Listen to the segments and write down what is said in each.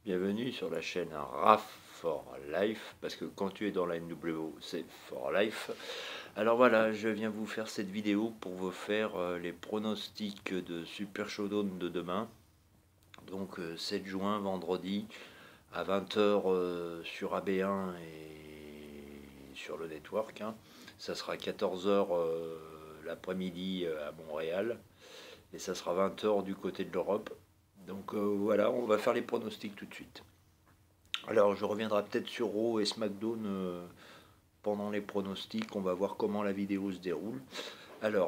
Bienvenue sur la chaîne RAF for Life, parce que quand tu es dans la NWO, c'est for Life. Alors voilà, je viens vous faire cette vidéo pour vous faire les pronostics de Super Showdown de demain. Donc 7 juin, vendredi, à 20h sur AB1 et sur le network. Ça sera 14h l'après-midi à Montréal, et ça sera 20h du côté de l'Europe. Donc voilà, on va faire les pronostics tout de suite. Alors je reviendrai peut-être sur Raw et SmackDown pendant les pronostics, on va voir comment la vidéo se déroule. Alors,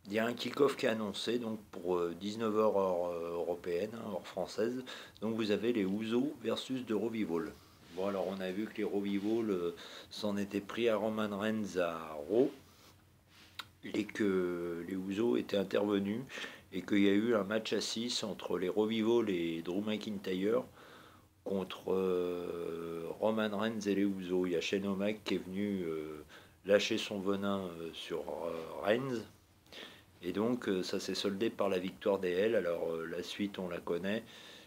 il y a un kick-off qui est annoncé donc pour 19h heure européenne, heure française. Donc vous avez les Usos versus The Revival. Bon, alors on a vu que les Revival s'en étaient pris à Roman Reigns à Raw, et que les Usos étaient intervenus, et qu'il y a eu un match à 6 entre les Revival et Drew McIntyre contre Roman Reigns et les Usos. Il y a Shane O'Mac qui est venu lâcher son venin sur Reigns. Et donc ça s'est soldé par la victoire des Hells. Alors la suite on la connaît.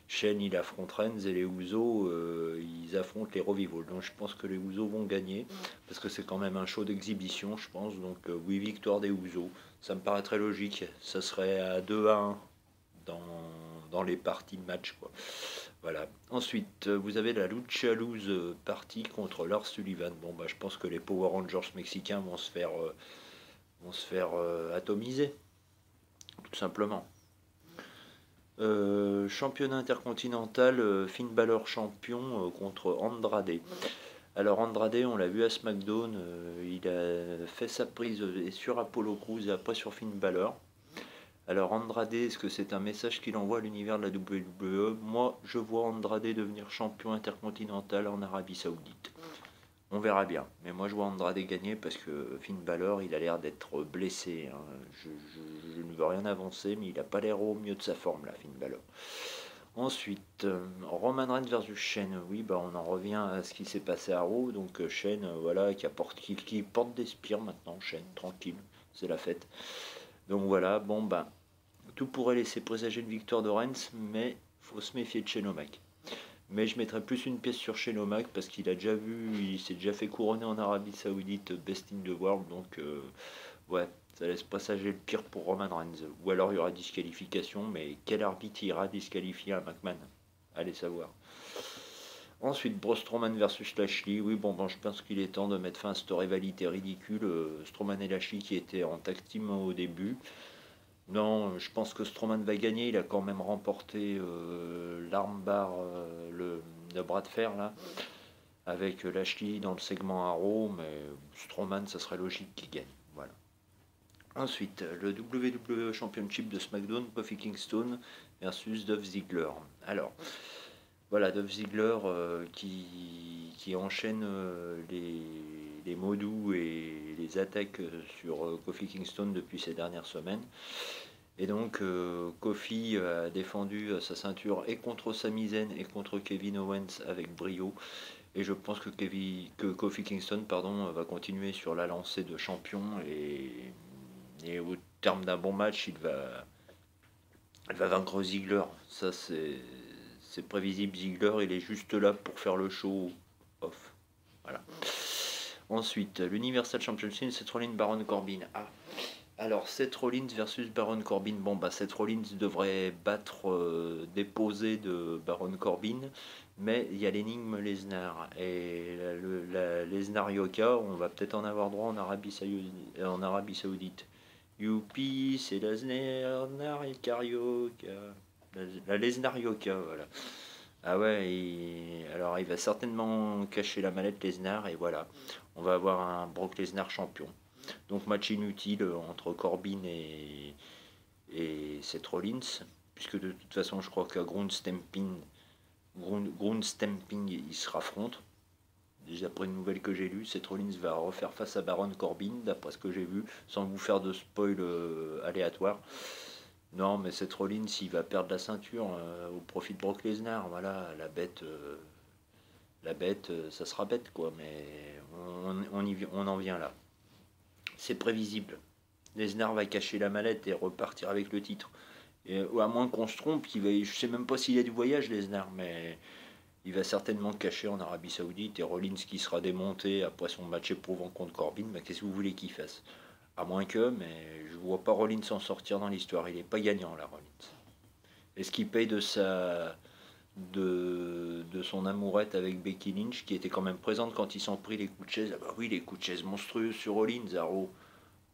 Shane il affronte Reigns et les Usos ils affrontent les Revival. Donc je pense que les Usos vont gagner parce que c'est quand même un show d'exhibition, je pense. Donc oui, victoire des Usos. Ça me paraît très logique. Ça serait à 2-1 dans les parties de match, quoi. Voilà. Ensuite, vous avez la Lucha Loose partie contre Lars Sullivan. Bon, bah, je pense que les Power Rangers mexicains vont se faire atomiser, tout simplement. Championnat intercontinental, Finn Balor champion contre Andrade. Alors Andrade, on l'a vu à SmackDown, il a fait sa prise sur Apollo Crews et après sur Finn Balor. Alors Andrade, est-ce que c'est un message qu'il envoie à l'univers de la WWE? Moi, je vois Andrade devenir champion intercontinental en Arabie Saoudite. On verra bien. Mais moi, je vois Andrade gagner parce que Finn Balor, il a l'air d'être blessé. Je ne veux rien avancer, mais il n'a pas l'air au mieux de sa forme, là, Finn Balor. Ensuite, Roman Reigns versus Shane. Oui, bah, on en revient à ce qui s'est passé à Raw. Donc Shane, voilà, qui porte des spires maintenant. Shane, tranquille, c'est la fête. Donc voilà, bon, bah, tout pourrait laisser présager une victoire de Reigns, mais faut se méfier de Shane O'Mac. Mais je mettrais plus une pièce sur Shane O'Mac parce qu'il a déjà vu, il s'est déjà fait couronner en Arabie Saoudite Best in the World, donc ouais, ça laisse présager le pire pour Roman Reigns. Ou alors il y aura disqualification, mais quel arbitre ira disqualifier un McMahon? Allez savoir. Ensuite, Braun Strowman versus Lashley. Oui, bon, je pense qu'il est temps de mettre fin à cette rivalité ridicule. Strowman et Lashley qui étaient en tag team au début. Non, je pense que Strowman va gagner. Il a quand même remporté l'armbar, le bras de fer, là, avec Lashley dans le segment Arrow. Mais Strowman, ça serait logique qu'il gagne. Voilà. Ensuite, le WWE Championship de SmackDown, Kofi Kingston versus Dolph Ziggler. Alors, voilà, Dolph Ziggler qui enchaîne les mots doux et les attaques sur Kofi Kingston depuis ces dernières semaines. Et donc Kofi a défendu sa ceinture et contre Sami Zayn et contre Kevin Owens avec brio. Et je pense que Kofi Kingston va continuer sur la lancée de champion, et au terme d'un bon match, il va vaincre Ziggler. Ça c'est prévisible. Ziggler, il est juste là pour faire le show off. Voilà. Ensuite, l'Universal Championship, c'est Rollins Baron Corbin. Alors, Seth Rollins versus Baron Corbin. Bon, bah, Seth Rollins devrait battre déposé de Baron Corbin, mais il y a l'énigme Lesnar. Et la Lesnar Yoka, on va peut-être en avoir droit en Arabie Saoudite. Youpi, c'est la Lesnar Yoka. La Lesnar Yoka, voilà. Ah ouais, alors il va certainement cacher la mallette Lesnar, et voilà, on va avoir un Brock Lesnar champion. Donc match inutile entre Corbin et Seth Rollins, puisque de toute façon je crois qu'à Ground Stamping ils se raffrontent. Déjà après une nouvelle que j'ai lue, Seth Rollins va refaire face à Baron Corbin, d'après ce que j'ai vu, sans vous faire de spoil aléatoire. Non, mais Seth Rollins, il va perdre la ceinture au profit de Brock Lesnar. Voilà, la bête, ça sera bête, quoi. Mais on en vient là. C'est prévisible. Lesnar va cacher la mallette et repartir avec le titre. Et, à moins qu'on se trompe, je sais même pas s'il y a du voyage, Lesnar, mais Il va certainement cacher en Arabie Saoudite et Rollins qui sera démonté après son match éprouvant contre Corbin. Mais qu'est-ce que vous voulez qu'il fasse? À moins que, mais je vois pas Rollins s'en sortir dans l'histoire. Il n'est pas gagnant là, Rollins. Est-ce qu'il paye de son amourette avec Becky Lynch qui était quand même présente quand ils s'en pris les coups de chaise? Ah bah oui, les coups de chaise monstrueux sur Rollins, Arrow.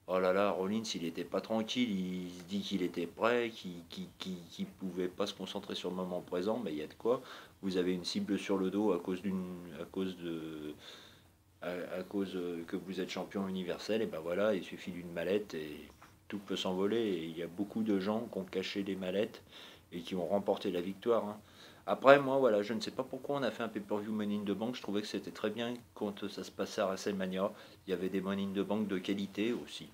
Oh là là, Rollins, il était pas tranquille, il se dit qu'il était prêt, qu'il pouvait pas se concentrer sur le moment présent, mais il y a de quoi. Vous avez une cible sur le dos à cause que vous êtes champion universel, et ben voilà, il suffit d'une mallette et tout peut s'envoler. Et il y a beaucoup de gens qui ont caché des mallettes et qui ont remporté la victoire, hein. Après, moi, voilà, je ne sais pas pourquoi on a fait un pay-per-view Money in the Bank. Je trouvais que c'était très bien quand ça se passait à WrestleMania. Il y avait des Money in the Bank de qualité aussi.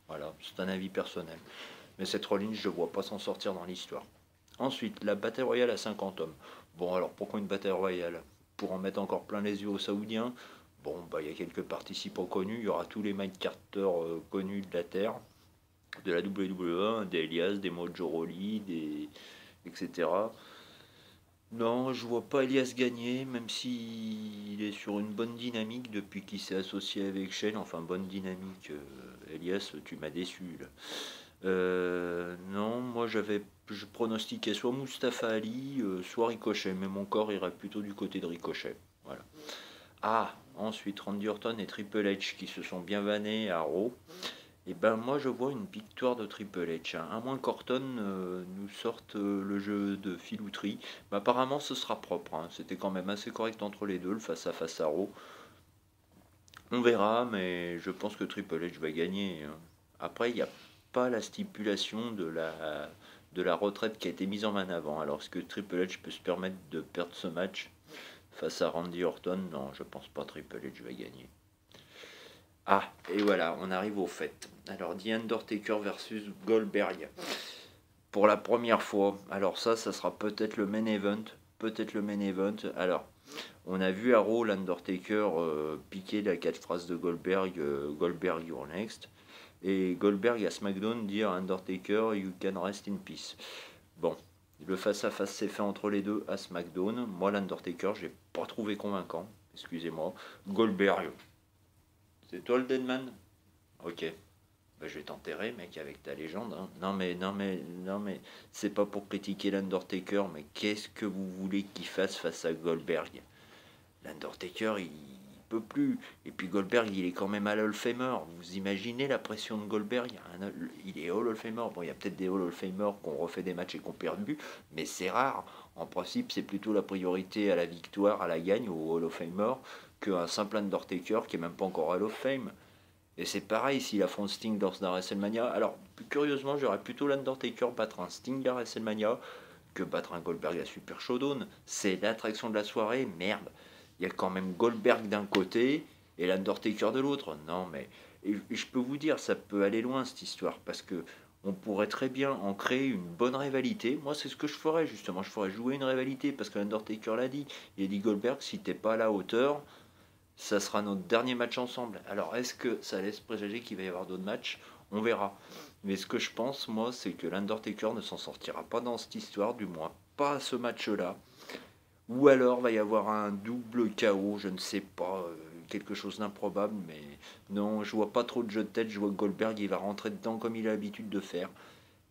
Voilà, c'est un avis personnel. Mais cette Rollins, je ne vois pas s'en sortir dans l'histoire. Ensuite, la bataille royale à 50 hommes. Bon, alors pourquoi une bataille royale? Pour en mettre encore plein les yeux aux Saoudiens. Bon, bah, il y a quelques participants connus. Il y aura tous les Mike Carter connus de la Terre, de la WWE, des Elias, des Mojo Rawley, etc. Non, je vois pas Elias gagner, même s'il est sur une bonne dynamique depuis qu'il s'est associé avec Shane. Enfin, bonne dynamique. Elias, tu m'as déçu là. Non, moi je pronostiquais soit Mustafa Ali, soit Ricochet, mais mon corps irait plutôt du côté de Ricochet. Voilà. Ah, ensuite Randy Orton et Triple H qui se sont bien vannés à Raw. Et ben moi je vois une victoire de Triple H, hein. À moins qu'Orton nous sorte le jeu de filouterie. Mais apparemment ce sera propre, hein. C'était quand même assez correct entre les deux, le face à Raw. On verra, mais je pense que Triple H va gagner, hein. Après, il n'y a pas la stipulation de la retraite qui a été mise en avant. Alors, est-ce que Triple H peut se permettre de perdre ce match face à Randy Orton? Non, je pense pas Triple H va gagner. Ah, et voilà, on arrive au fait. Alors, The Undertaker versus Goldberg. Pour la première fois. Alors ça sera peut-être le main event. Peut-être le main event. Alors, on a vu à Raw l'Undertaker piquer la catchphrase de Goldberg, Goldberg you're next. Et Goldberg à SmackDown dire Undertaker, you can rest in peace. Bon, le face-à-face s'est fait entre les deux à SmackDown. Moi, l'Undertaker, je l'ai pas trouvé convaincant. Excusez-moi. Goldberg, c'est toi le Deadman? Ok. Ben, je vais t'enterrer, mec, avec ta légende, hein. Non mais, c'est pas pour critiquer l'Undertaker, mais qu'est-ce que vous voulez qu'il fasse face à Goldberg? L'Undertaker, il peut plus. Et puis Goldberg, il est quand même à Hall of Famer. Vous imaginez la pression de Goldberg? Il est Hall of Famer. Bon, il y a peut-être des Hall of Famer qui ont refait des matchs et qui ont perdu, mais c'est rare. En principe, c'est plutôt la priorité à la victoire, à la gagne, au Hall of Famer, qu'un simple Undertaker qui est même pas encore Hall of Fame. Et c'est pareil s'il affronte Sting dans un WrestleMania. Alors, curieusement, j'aurais plutôt l'Undertaker battre un Sting à WrestleMania que battre un Goldberg à Super Showdown. C'est l'attraction de la soirée, merde. Il y a quand même Goldberg d'un côté et l'Undertaker de l'autre. Non, mais et je peux vous dire, ça peut aller loin cette histoire parce que on pourrait très bien en créer une bonne rivalité. Moi, c'est ce que je ferais justement. Je ferais jouer une rivalité parce que l'Undertaker l'a dit. Il a dit Goldberg, si t'es pas à la hauteur, ça sera notre dernier match ensemble. Alors, est-ce que ça laisse présager qu'il va y avoir d'autres matchs? On verra. Mais ce que je pense, moi, c'est que l'Undertaker ne s'en sortira pas dans cette histoire, du moins pas à ce match-là. Ou alors va y avoir un double KO, je ne sais pas, quelque chose d'improbable, mais non, je vois pas trop de jeu de tête, je vois que Goldberg il va rentrer dedans comme il a l'habitude de faire.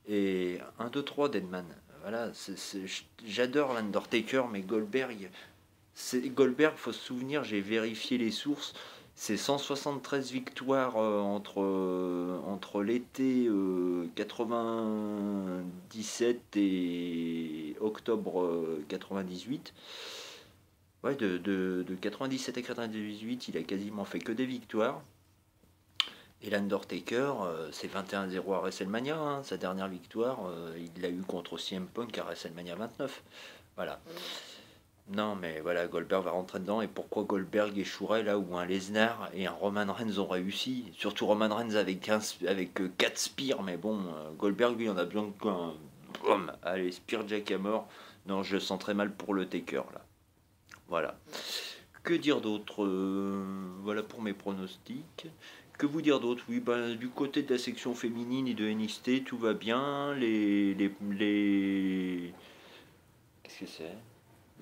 Et 1, 2, 3 Deadman. Voilà, j'adore l'Undertaker, mais Goldberg, faut se souvenir, j'ai vérifié les sources, c'est 173 victoires entre l'été 97 et octobre 98. Ouais, de 97 à 98, il a quasiment fait que des victoires. Et l'Undertaker, c'est 21-0 à WrestleMania, hein, sa dernière victoire, il l'a eu contre CM Punk à WrestleMania 29. Voilà. Non, mais voilà, Goldberg va rentrer dedans. Et pourquoi Goldberg échouerait là où un Lesnar et un Roman Reigns ont réussi? Surtout Roman Reigns avec 4 spears. Mais bon, Goldberg, lui, en a besoin qu'un. Boum, allez, spear jackhammer. Non, je sens très mal pour le Taker là. Voilà. Que dire d'autre? Voilà pour mes pronostics. Que vous dire d'autre? Oui, ben, du côté de la section féminine et de NXT, tout va bien. Qu'est-ce que c'est?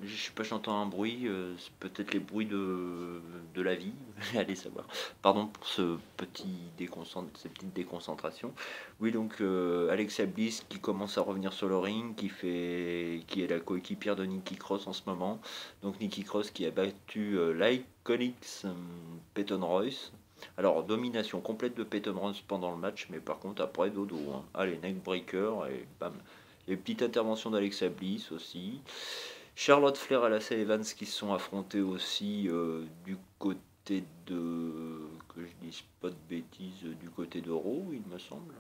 Je sais pas, j'entends un bruit, c'est peut-être les bruits de la vie, allez savoir. Pardon pour ces petites déconcentrations. Oui, donc Alexa Bliss qui commence à revenir sur le ring, qui est la coéquipière de Nikki Cross en ce moment. Donc Nikki Cross qui a battu l'Iconics Peyton Royce. Alors, domination complète de Peyton Royce pendant le match, mais par contre, après, dodo. Hein. Allez, neckbreaker, et bam. Il y a une petite intervention d'Alexa Bliss aussi. Charlotte Flair et Lacey Evans qui se sont affrontés aussi du côté de, que je dise pas de bêtises, du côté de Raw, il me semble,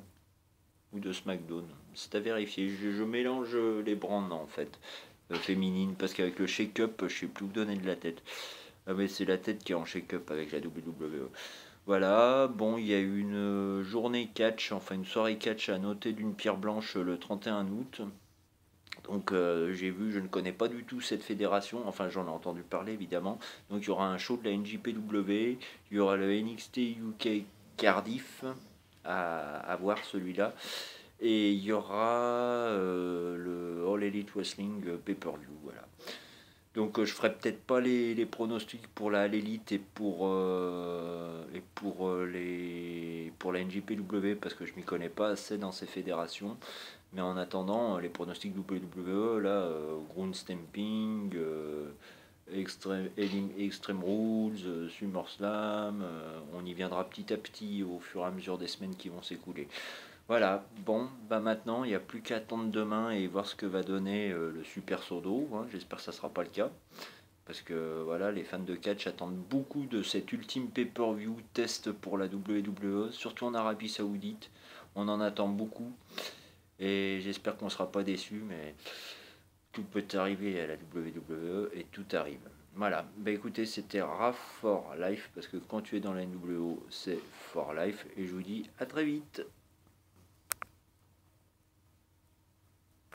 ou de SmackDown. C'est à vérifier. Je mélange les brands en fait, féminines, parce qu'avec le shake-up, je sais plus où donner de la tête. Ah mais c'est la tête qui est en shake-up avec la WWE. Voilà, bon, il y a eu une journée catch, enfin une soirée catch à noter d'une pierre blanche le 31 août. Donc j'ai vu, je ne connais pas du tout cette fédération, enfin j'en ai entendu parler évidemment. Donc il y aura un show de la NJPW, il y aura le NXT UK Cardiff à voir celui-là. Et il y aura le All Elite Wrestling Pay-Per-View. Voilà. Donc je ferai peut-être pas les pronostics pour la All Elite pour la NJPW parce que je m'y connais pas assez dans ces fédérations. Mais en attendant, les pronostics WWE, là, Ground Stamping, Extreme Rules, SummerSlam, on y viendra petit à petit au fur et à mesure des semaines qui vont s'écouler. Voilà, bon, bah maintenant, il n'y a plus qu'à attendre demain et voir ce que va donner le Super Sodo. Hein. J'espère que ça ne sera pas le cas. Parce que voilà, les fans de catch attendent beaucoup de cet ultime pay-per-view test pour la WWE, surtout en Arabie Saoudite. On en attend beaucoup. Et j'espère qu'on ne sera pas déçus, mais tout peut arriver à la WWE et tout arrive. Voilà, bah écoutez, c'était RAF for Life, parce que quand tu es dans la NWO, c'est for life, et je vous dis à très vite.